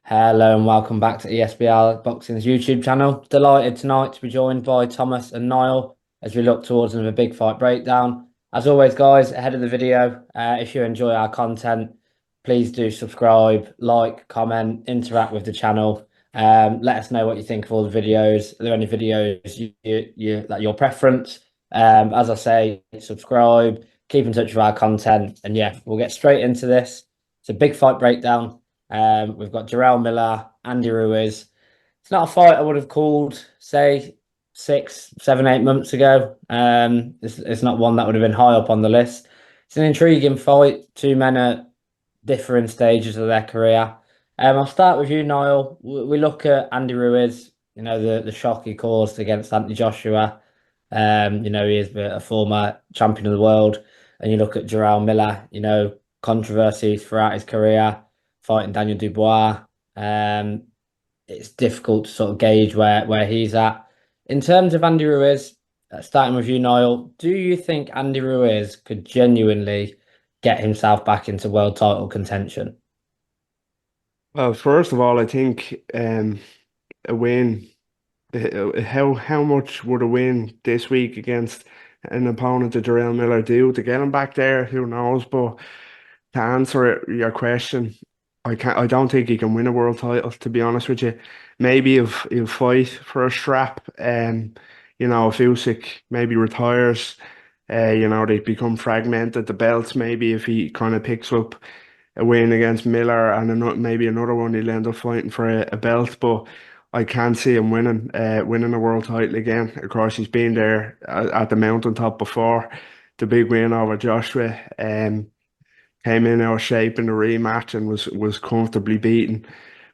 Hello and welcome back to ESBR Boxing's YouTube channel. Delighted tonight to be joined by Thomas and Niall as we look towards another big fight breakdown. As always, guys, ahead of the video, if you enjoy our content, please do subscribe, like, comment, interact with the channel. Let us know what you think of all the videos. Are there any videos like your preference? As I say, subscribe, keep in touch with our content, and yeah, we'll get straight into this. It's a big fight breakdown. We've got Jarrell Miller, Andy Ruiz. It's not a fight I would have called, say, 6, 7, 8 months ago. It's not one that would have been high up on the list. It's an intriguing fight. Two men at different stages of their career. I'll start with you, Niall. We look at Andy Ruiz, the shock he caused against Anthony Joshua. He is a former champion of the world. And you look at Jarrell Miller, controversy throughout his career, fighting Daniel Dubois. Um, it's difficult to sort of gauge where he's at. In terms of Andy Ruiz, starting with you, Niall, do you think Andy Ruiz could genuinely get himself back into world title contention? Well, first of all, I think a win. How much would a win this week against an opponent that Jarrell Miller do to get him back there? Who knows? But to answer your question, I can't. I don't think he can win a world title. To be honest with you, maybe he'll fight for a strap. If Usyk maybe retires, they become fragmented. The belts maybe if he kind of picks up a win against Miller and maybe another one he'll end up fighting for a belt. But I can't see him winning a world title again. Of course, he's been there at the mountaintop before. The big win over Joshua. Came in out of shape in the rematch and was comfortably beaten.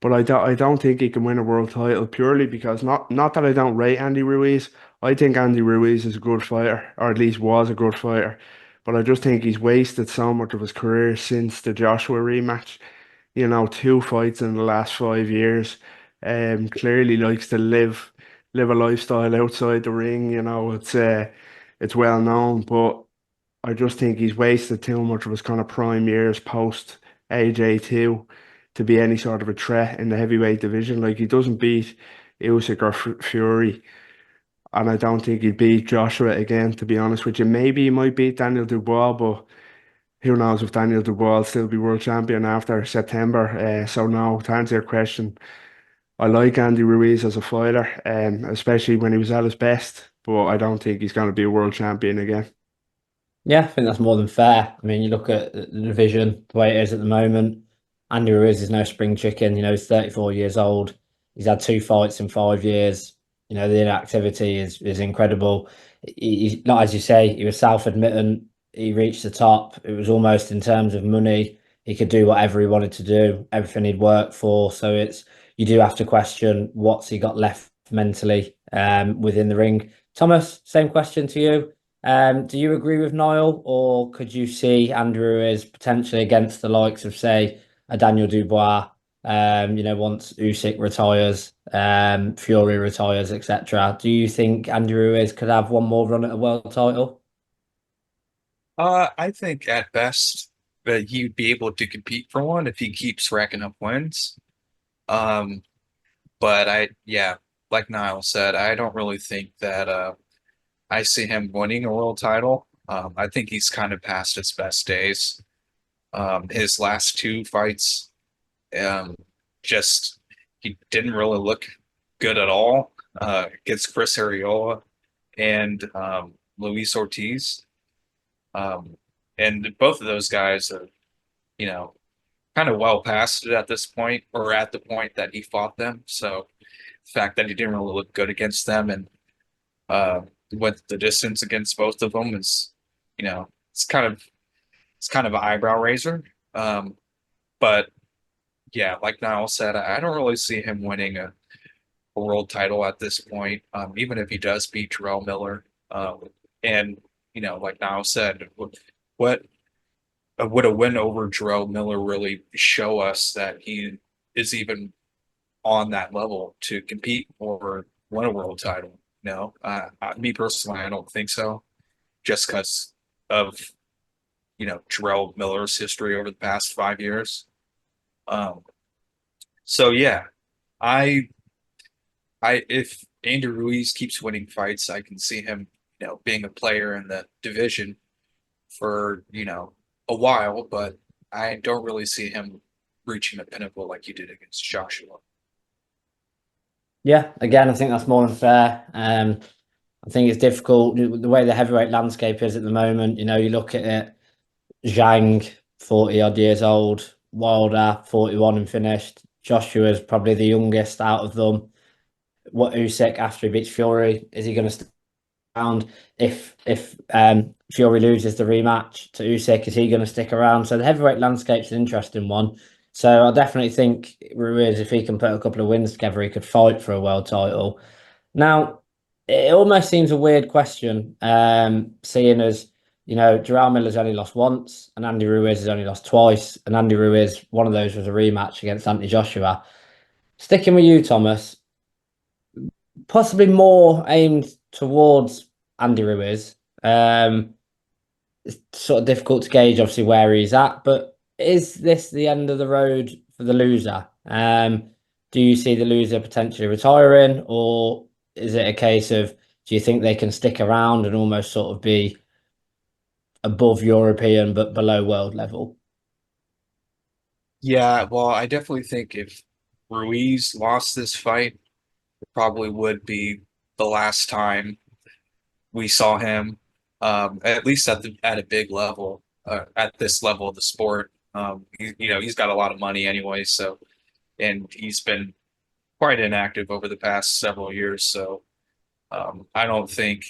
But I don't think he can win a world title purely because not that I don't rate Andy Ruiz. I think Andy Ruiz is a good fighter, or at least was a good fighter. But I just think he's wasted so much of his career since the Joshua rematch. Two fights in the last 5 years. Clearly likes to live a lifestyle outside the ring. It's well known, but I just think he's wasted too much of his kind of prime years post AJ2 to be any sort of a threat in the heavyweight division. Like he doesn't beat Usyk or Fury, and I don't think he'd beat Joshua again. To be honest with you, maybe he might beat Daniel Dubois, but who knows if Daniel Dubois will still be world champion after September. So no, to answer your question, I like Andy Ruiz as a fighter, especially when he was at his best, but I don't think he's going to be a world champion again. Yeah, I think that's more than fair. I mean, you look at the division, the way it is at the moment. Andy Ruiz is no spring chicken. He's 34 years old. He's had two fights in 5 years. The inactivity is incredible. Not as you say, he was self-admitting. He reached the top. It was almost in terms of money. He could do whatever he wanted to do, everything he'd worked for. So you do have to question what's he got left mentally within the ring. Thomas, same question to you. Do you agree with Niall, or could you see Andrew as potentially against the likes of, say, a Daniel Dubois? Once Usyk retires, Fury retires, etc. Do you think Andrew Ruiz could have one more run at a world title? I think at best that he'd be able to compete for one if he keeps racking up wins. Um, but yeah, like Niall said, I don't really think that I see him winning a world title. I think he's kind of past his best days. His last two fights, um, just he didn't really look good at all against Chris Arreola and Luis Ortiz. Um, and both of those guys are, you know, kind of well past it at this point, or at the point that he fought them. So the fact that he didn't really look good against them and uh, went the distance against both of them is, it's kind of an eyebrow raiser. Um, but yeah, like Niall said, I don't really see him winning a world title at this point, even if he does beat Jarrell Miller. And like Niall said, what would a win over Jarrell Miller really show us that he is even on that level to compete or win a world title? No, me personally, I don't think so. Just because of Jarrell Miller's history over the past 5 years. Um, So yeah, I if Andy Ruiz keeps winning fights, I can see him, being a player in the division for, a while, but I don't really see him reaching a pinnacle like he did against Joshua. Yeah, again, I think that's more than fair. I think it's difficult the way the heavyweight landscape is at the moment. You look at it, Zhang, 40 odd years old, Wilder, 41 and finished. Joshua's probably the youngest out of them. What Usyk after he beats Fury, is he going to stick around? If Fury loses the rematch to Usyk, is he going to stick around? So the heavyweight landscape's an interesting one. So I definitely think Ruiz, if he can put a couple of wins together, he could fight for a world title. Now, it almost seems a weird question, seeing as Jarrell Miller's only lost once and Andy Ruiz has only lost twice, and Andy Ruiz, one of those was a rematch against Anthony Joshua. Sticking with you, Thomas, possibly more aimed towards Andy Ruiz. It's sort of difficult to gauge, obviously, where he's at, but is this the end of the road for the loser? Do you see the loser potentially retiring, or is it a case of, do you think they can stick around and almost sort of be above European but below world level? Yeah, well, I definitely think if Ruiz lost this fight, it probably would be the last time we saw him, at least at a big level, at this level of the sport. He's got a lot of money anyway, so and he's been quite inactive over the past several years. So I don't think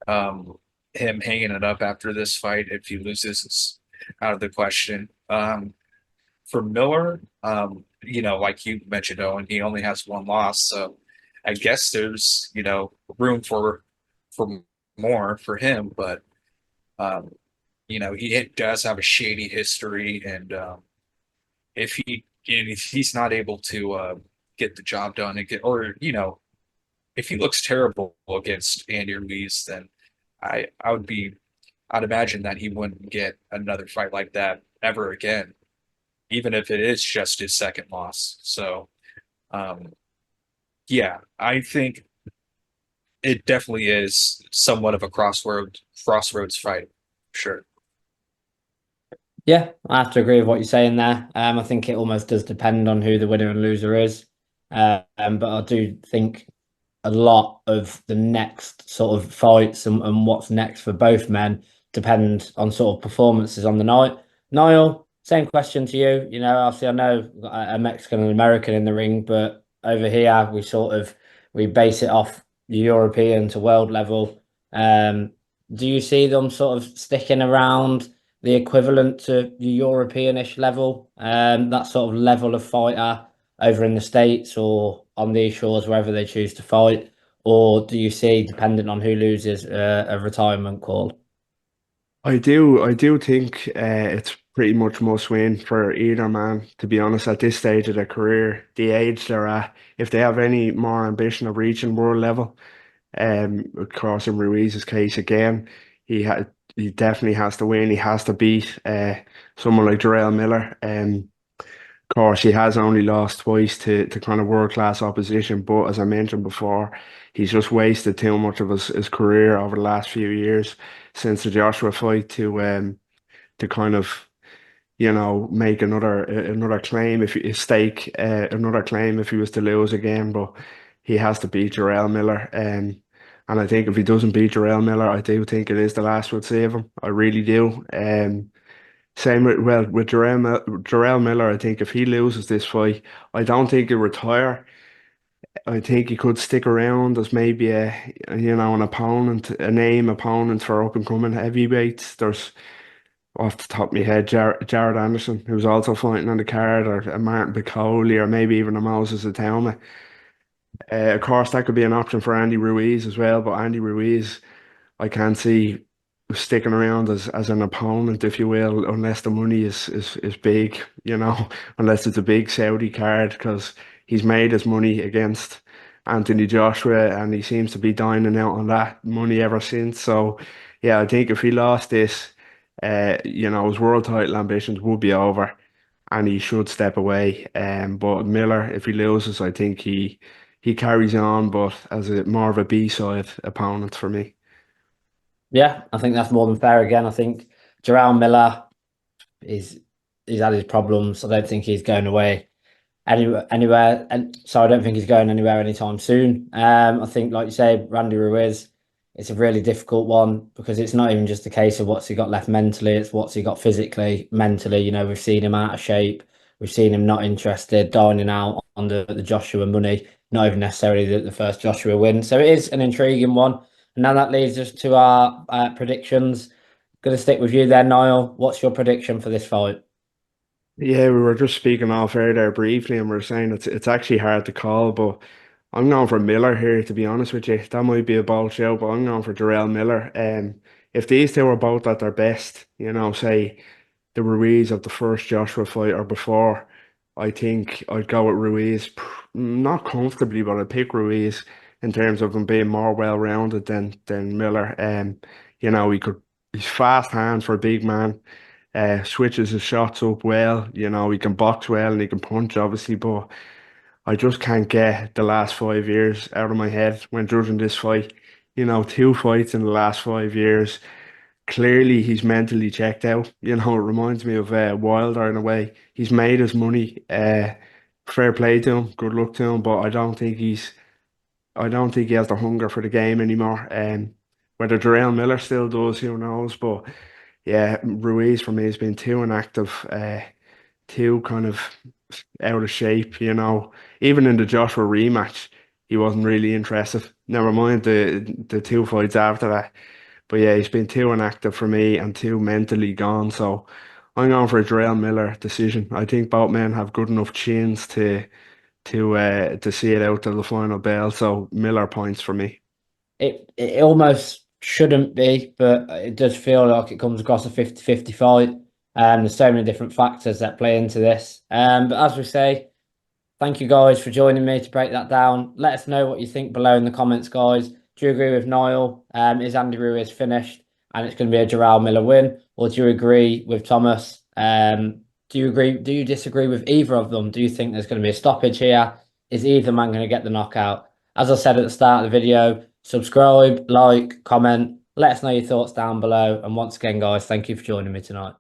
um, him hanging it up after this fight, if he loses, is out of the question. For Miller, like you mentioned, Owen, he only has one loss, so I guess there's room for more for him, but um, he does have a shady history, and if he's not able to get the job done and or if he looks terrible against Andy Ruiz, then I would be I'd imagine that he wouldn't get another fight like that ever again, even if it is just his second loss. So, um, yeah, I think it definitely is somewhat of a crossroads fight. Sure. Yeah, I have to agree with what you're saying there. I think it almost does depend on who the winner and loser is. But I do think a lot of the next sort of fights and what's next for both men depend on sort of performances on the night. Niall, same question to you. Obviously I know we've got a Mexican and American in the ring, but over here we base it off European to world level. Do you see them sort of sticking around the equivalent to the European-ish level, that sort of level of fighter over in the States or on these shores, wherever they choose to fight? Or do you see, depending on who loses, a retirement call? I do think it's pretty much must win for either man, to be honest, at this stage of their career, the age they're at. If they have any more ambition of reaching world level, of course, in Ruiz's case again, he definitely has to win. He has to beat someone like Jarrell Miller. Of course, he has only lost twice to kind of world class opposition, but as I mentioned before, he's just wasted too much of his career over the last few years since the Joshua fight to kind of make another claim if he stake another claim if he was to lose again. But he has to beat Jarrell Miller, and I think if he doesn't beat Jarrell Miller, I do think it is the last would save him. I really do. Same with Jarrell Miller. I think if he loses this fight, I don't think he'll retire. I think he could stick around as maybe an opponent, a name opponent for up and coming heavyweights. There's off the top of my head, Jared Anderson, who's also fighting on the card, or a Martin Piccoli, or maybe even a Moses Atama. Of course, that could be an option for Andy Ruiz as well, but Andy Ruiz, I can't see sticking around as an opponent, if you will, unless the money is big, unless it's a big Saudi card, because he's made his money against Anthony Joshua and he seems to be dining out on that money ever since. So, yeah, I think if he lost this, his world title ambitions would be over. and he should step away. But Miller, if he loses, I think he carries on, but as a more of a B-side opponent for me. Yeah, I think that's more than fair. Again, I think Jarrell Miller he's had his problems. I don't think he's going away anywhere, and so I don't think he's going anywhere anytime soon. I think, like you say, Randy Ruiz, it's a really difficult one because it's not even just a case of what's he got left mentally; it's what's he got physically, mentally. You know, we've seen him out of shape, we've seen him not interested, dining out on the Joshua money, not even necessarily the first Joshua win. So it is an intriguing one. And now that leads us to our predictions. Going to stick with you there, Niall. What's your prediction for this fight? Yeah, we were just speaking off air there briefly, and we are saying it's actually hard to call, but I'm going for Miller here, to be honest with you. That might be a bold show, but I'm going for Jarrell Miller. If these two are both at their best, say the Ruiz of the first Joshua fight or before, I think I'd go with Ruiz. Not comfortably, but I'd pick Ruiz in terms of him being more well-rounded than Miller. He's fast hands for a big man. Switches his shots up well. He can box well and he can punch, obviously, but I just can't get the last 5 years out of my head when judging this fight. Two fights in the last 5 years. Clearly, he's mentally checked out. It reminds me of Wilder in a way. He's made his money. Fair play to him. Good luck to him. But I don't think he has the hunger for the game anymore. Whether Jarrell Miller still does, who knows? But yeah, Ruiz for me has been too inactive, too kind of out of shape. Even in the Joshua rematch, he wasn't really interested. Never mind the two fights after that. But yeah, he's been too inactive for me and too mentally gone. So I'm going for a Jarrell Miller decision. I think both men have good enough chins to see it out to the final bell. So Miller points for me. It almost shouldn't be, but it does feel like it comes across a 50-50 fight. There's so many different factors that play into this. But as we say, thank you guys for joining me to break that down. Let us know what you think below in the comments, guys. Do you agree with Niall? Is Andy Ruiz finished and it's going to be a Jarrell Miller win? Or do you agree with Thomas? Do you agree? Do you disagree with either of them? Do you think there's going to be a stoppage here? Is either man going to get the knockout? As I said at the start of the video, subscribe, like, comment, let us know your thoughts down below. And once again, guys, thank you for joining me tonight.